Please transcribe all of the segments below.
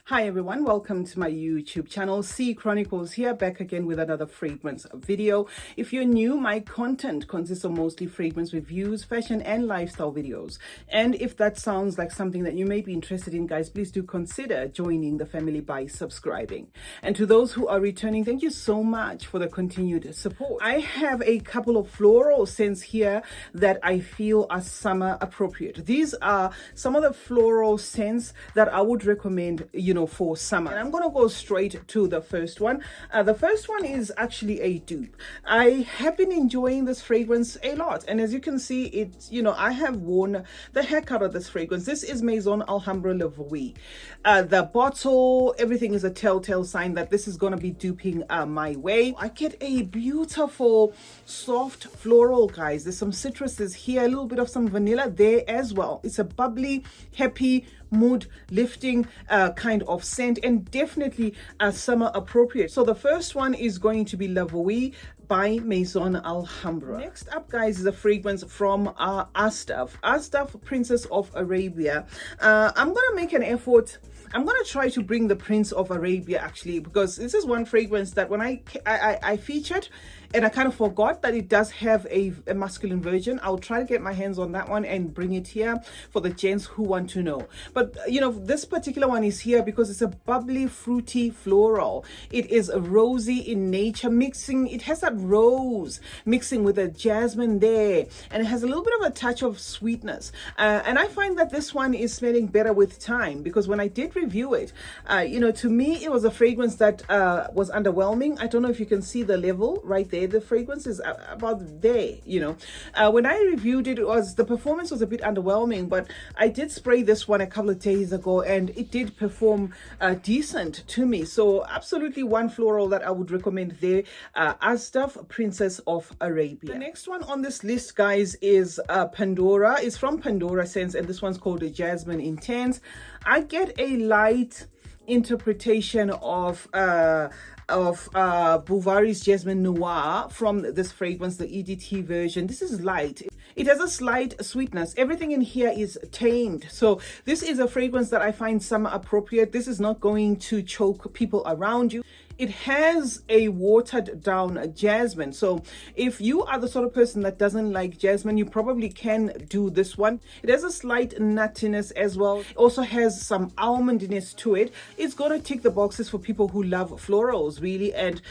Hi everyone, welcome to my YouTube channel. CeeChronicles here, back again with another fragrance video. If you're new, my content consists of mostly fragrance reviews, fashion and lifestyle videos. And if that sounds like something that you may be interested in, guys, please do consider joining the family by subscribing. And to those who are returning, thank you so much for the continued support. I have a couple of floral scents here that I feel are summer appropriate. These are some of the floral scents that I would recommend, for summer. And I'm gonna go straight to the first one. The first one is actually a dupe. I have been enjoying this fragrance a lot, and as you can see, it's I have worn the heck out of this fragrance. This is Maison Alhambra Le Voui. The bottle, everything is a telltale sign that this is gonna be duping my way. I get a beautiful soft floral, guys. There's some citruses here, a little bit of some vanilla there as well. It's a bubbly, happy, mood lifting kind of scent, and definitely summer appropriate. So the first one is going to be Le Voui by Maison Alhambra. Next up, guys, is a fragrance from Asdaf, Princess of Arabia. I'm gonna make an effort. I'm gonna try to bring the Prince of Arabia, actually, because this is one fragrance that when I featured, and I kind of forgot that it does have a masculine version. I'll try to get my hands on that one and bring it here for the gents who want to know. But this particular one is here because it's a bubbly, fruity floral. It is rosy in nature, it has that rose mixing with a jasmine there, and it has a little bit of a touch of sweetness. And I find that this one is smelling better with time, because when I did review it, to me, it was a fragrance that was underwhelming. I don't know if you can see the level right there. The fragrance is about there, when I reviewed it, the performance was a bit underwhelming, but I did spray this one a couple of days ago and it did perform decent to me. So absolutely one floral that I would recommend there, Asdaf, Princess of Arabia. The next one on this list, guys, is Pandora. It's from Pandora Scents, and this one's called a Jasmine Intense. I get a light interpretation of Bouvary's Jasmine Noir from this fragrance, the EDT version. This is light. It has a slight sweetness. Everything in here is tamed. So this is a fragrance that I find summer appropriate. This is not going to choke people around you. It has a watered down jasmine. So if you are the sort of person that doesn't like jasmine, you probably can do this one. It has a slight nuttiness as well. It also has some almondiness to it. It's going to tick the boxes for people who love florals, really. And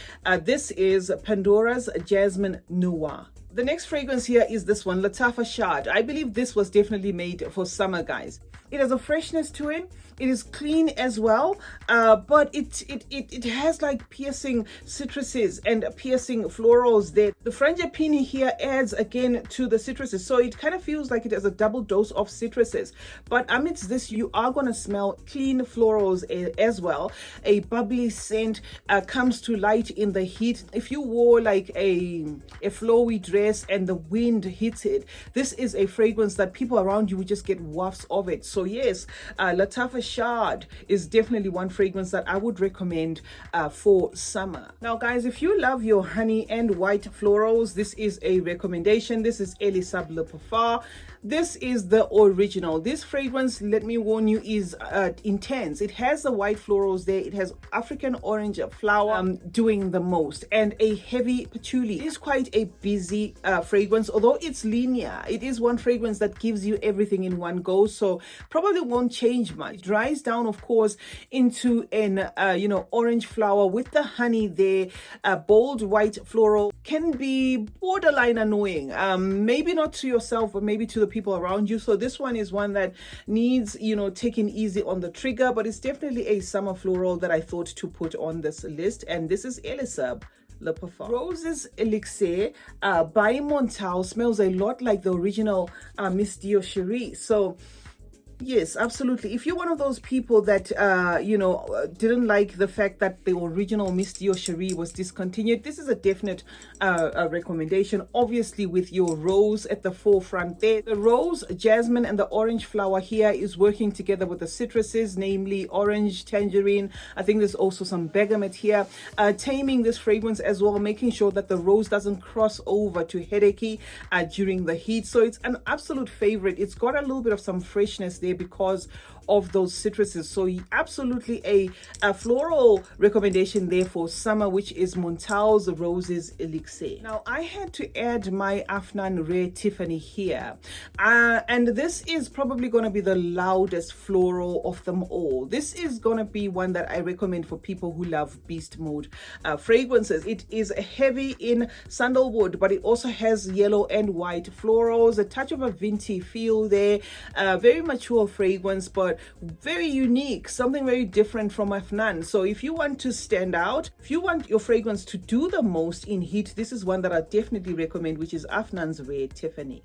this is Pandora's Jasmine Noir. The next fragrance here is this one, Lattafa Shad. I believe this was definitely made for summer, guys. It has a freshness to it. It is clean as well, but it has like piercing citruses and piercing florals there. The frangipani here adds again to the citruses, so it kind of feels like it has a double dose of citruses. But amidst this, you are going to smell clean florals as well. A bubbly scent comes to light in the heat. If you wore like a flowy dress and the wind hits it, this is a fragrance that people around you will just get wafts of it. So yes, Lattafa Shad is definitely one fragrance that I would recommend for summer. Now, guys, if you love your honey and white florals, this is a recommendation. This is Elisaab Le Parfum. This is the original. This fragrance, let me warn you, is intense. It has the white florals there. It has African orange flower doing the most, and a heavy patchouli. It is quite a busy fragrance, although it's linear. It is one fragrance that gives you everything in one go, so probably won't change much. It dries down, of course, into an orange flower with the honey there. Bold white floral can be borderline annoying, maybe not to yourself, but maybe to the people around you. So this one is one that needs taking easy on the trigger, but it's definitely a summer floral that I thought to put on this list. And this is Elisaab Le Parfum. Rose's Elixir by Montal smells a lot like the original Miss Dio Cherie. So yes, absolutely. If you're one of those people that didn't like the fact that the original Miss Dio Cherie was discontinued, this is a definite recommendation, obviously with your rose at the forefront there. The rose, jasmine, and the orange flower here is working together with the citruses, namely orange, tangerine. I think there's also some bergamot here, taming this fragrance as well, making sure that the rose doesn't cross over to headachy during the heat. So it's an absolute favorite. It's got a little bit of some freshness there, there because of those citruses. So absolutely a floral recommendation there for summer, which is Montal's Roses Elixir. Now I had to add my Afnan Rare Tiffany here, and this is probably going to be the loudest floral of them all. This is going to be one that I recommend for people who love beast mode fragrances. It is heavy in sandalwood, but it also has yellow and white florals, a touch of a vintny feel there, very mature fragrance, but very unique, something very different from Afnan. So if you want to stand out, if you want your fragrance to do the most in heat, this is one that I definitely recommend, which is Afnan's Rare Tiffany.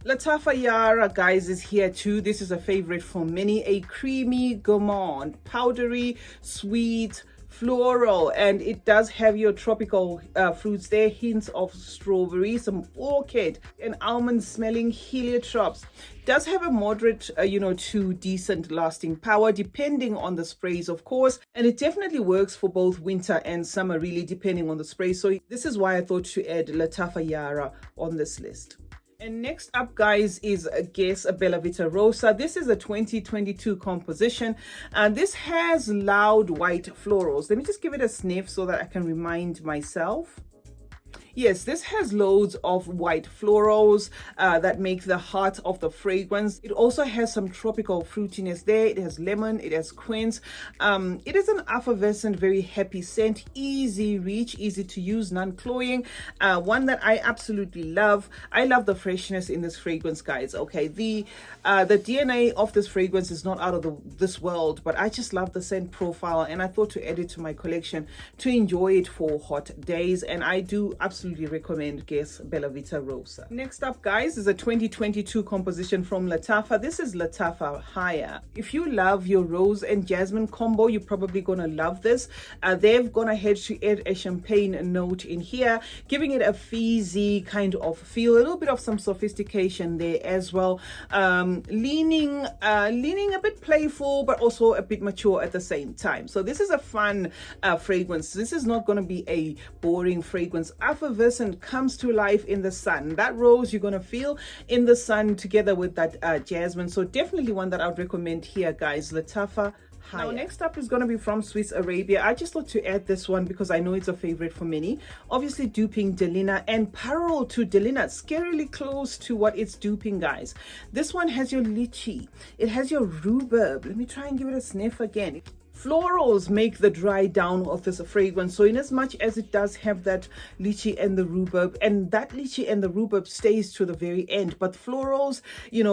Lattafa Yara, guys, is here too. This is a favorite for many, a creamy gourmand, powdery, sweet, floral, and it does have your tropical fruits there, hints of strawberry, some orchid and almond smelling heliotropes. Does have a moderate to decent lasting power depending on the sprays, of course, and it definitely works for both winter and summer, really depending on the spray. So this is why I thought to add Lattafa Yara on this list. And next up, guys, is Guess Bellavita Rosa. This is a 2022 composition, and this has loud white florals. Let me just give it a sniff so that I can remind myself. Yes, this has loads of white florals that make the heart of the fragrance. It also has some tropical fruitiness there. It has lemon, it has quince. It is an effervescent, very happy scent, easy reach, easy to use, non-cloying. One that I absolutely love. I love the freshness in this fragrance, guys. Okay, the DNA of this fragrance is not out of this world, but I just love the scent profile, and I thought to add it to my collection to enjoy it for hot days. And I do absolutely recommend Guess Bellavita Rosa. Next up, guys, is a 2022 composition from Lattafa. This is Lattafa Haya. If you love your rose and jasmine combo, you're probably gonna love this. They've gone ahead to add a champagne note in here, giving it a fizzy kind of feel, a little bit of some sophistication there as well, leaning a bit playful but also a bit mature at the same time. So this is a fun fragrance. This is not going to be a boring fragrance. Effervescent, comes to life in the sun. That rose you're going to feel in the sun together with that jasmine. So definitely one that I would recommend here, guys, Lattafa Haya. Now next up is going to be from Swiss Arabia. I just thought to add this one because I know it's a favorite for many. Obviously duping Delina, and parallel to Delina, scarily close to what it's duping, guys. This one has your lychee, it has your rhubarb. Let me try and give it a sniff again. Florals make the dry down of this fragrance. So in as much as it does have that lychee and the rhubarb, and that lychee and the rhubarb stays to the very end, but florals,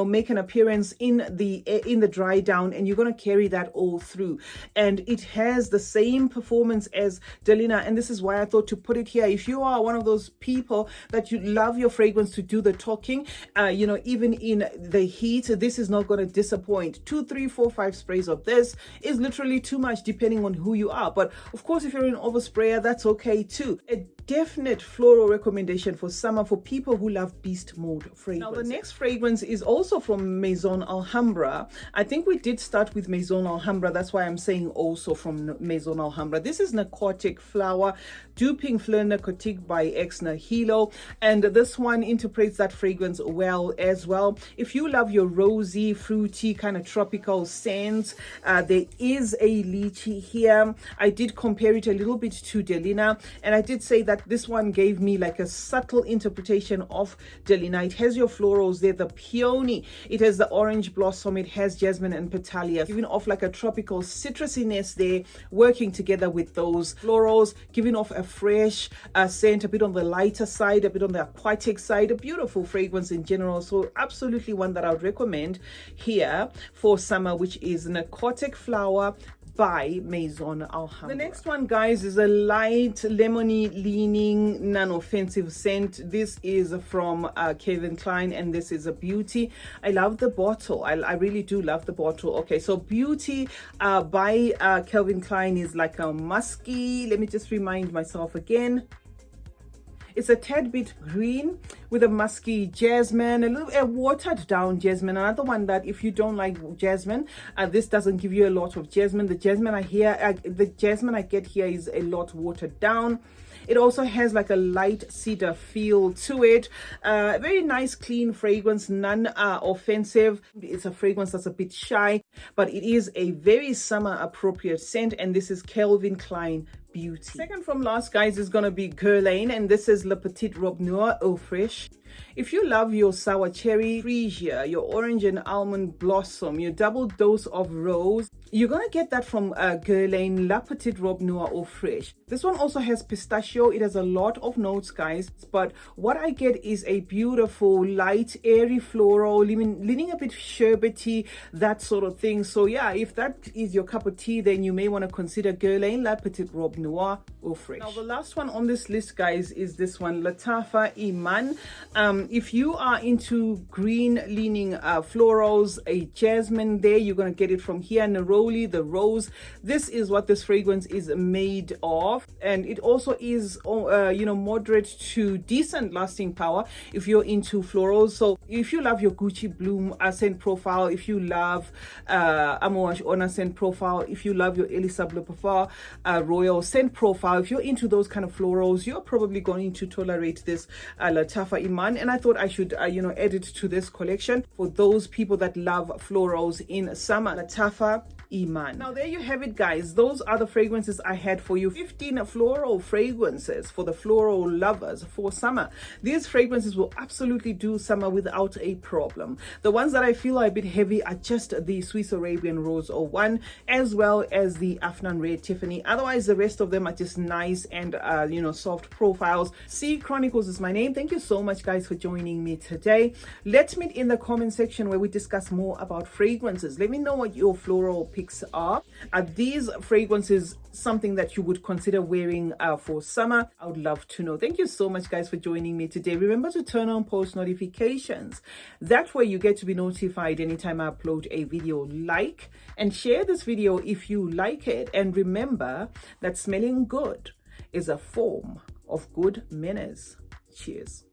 make an appearance in the dry down, and you're going to carry that all through. And it has the same performance as Delina, and this is why I thought to put it here. If you are one of those people that you love your fragrance to do the talking, even in the heat, this is not going to disappoint. 2, 3, 4, 5 sprays of this is literally too much depending on who you are. But of course, if you're an oversprayer, that's okay too. A definite floral recommendation for summer for people who love beast mode fragrance. Now the next fragrance is also from Maison Alhambra. I think we did start with Maison Alhambra, that's why I'm saying also from Maison Alhambra. This is Narcotic Flower, duping Fleur Narcotique by Ex Nihilo, and this one interprets that fragrance well as well. If you love your rosy, fruity, kind of tropical scents, there is a lychee here. I did compare it a little bit to Delina, and I did say that this one gave me like a subtle interpretation of Delina. It has your florals there, the peony, it has the orange blossom, it has jasmine and petala, giving off like a tropical citrusiness there, working together with those florals, giving off a fresh scent, a bit on the lighter side, a bit on the aquatic side, a beautiful fragrance in general. So absolutely one that I would recommend here for summer, which is Narcotic Flower by Maison Alhambra. The next one, guys, is a light lemony leaning non-offensive scent. This is from Calvin Klein, and this is a Beauty. I love the bottle. I really do love the bottle. Okay, so Beauty by Calvin Klein is like a musky. Let me just remind myself again. It's a tad bit green with a musky jasmine, a watered down jasmine. Another one that if you don't like jasmine, this doesn't give you a lot of jasmine. The jasmine I get here is a lot watered down. It also has like a light cedar feel to it. Very nice, clean fragrance, non-offensive. It's a fragrance that's a bit shy, but it is a very summer appropriate scent, and this is Calvin Klein Beauty. Second from last, guys, is gonna be Guerlain, and this is Le Petite Robe Noir Eau Fraiche. If you love your sour cherry, freesia, your orange and almond blossom, your double dose of rose, you're gonna get that from Guerlain La Petite Robe Noir Eau Fraiche. This one also has pistachio. It has a lot of notes, guys, but what I get is a beautiful, light, airy floral, leaning a bit sherbety, that sort of thing. So yeah, if that is your cup of tea, then you may want to consider Guerlain La Petite Robe Noir Eau Fraiche. Now, the last one on this list, guys, is this one, Lattafa Iman. If you are into green leaning florals, a jasmine there, you're going to get it from here, neroli, the rose. This is what this fragrance is made of, and it also is moderate to decent lasting power if you're into florals. So if you love your Gucci Bloom scent profile, if you love Amouage Honor scent profile, if you love your Elisaab Le Parfum Royal scent profile, if you're into those kind of florals, you're probably going to tolerate this Lattafa Iman. And I thought I should add it to this collection for those people that love florals in summer. Lattafa Iman. Now there you have it, guys. Those are the fragrances I had for you. 15 floral fragrances for the floral lovers for summer. These fragrances will absolutely do summer without a problem. The ones that I feel are a bit heavy are just the Swiss Arabian Rose 01 as well as the Afnan Red Tiffany. Otherwise, the rest of them are just nice and soft profiles. CeeChronicles is my name. Thank you so much, guys, for joining me today. Let's meet in the comment section where we discuss more about fragrances. Let me know what your floral picks are. Are these fragrances something that you would consider wearing for summer? I would love to know. Thank you so much, guys, for joining me today. Remember to turn on post notifications. That way you get to be notified anytime I upload a video. Like and share this video if you like it. And remember that smelling good is a form of good manners. Cheers.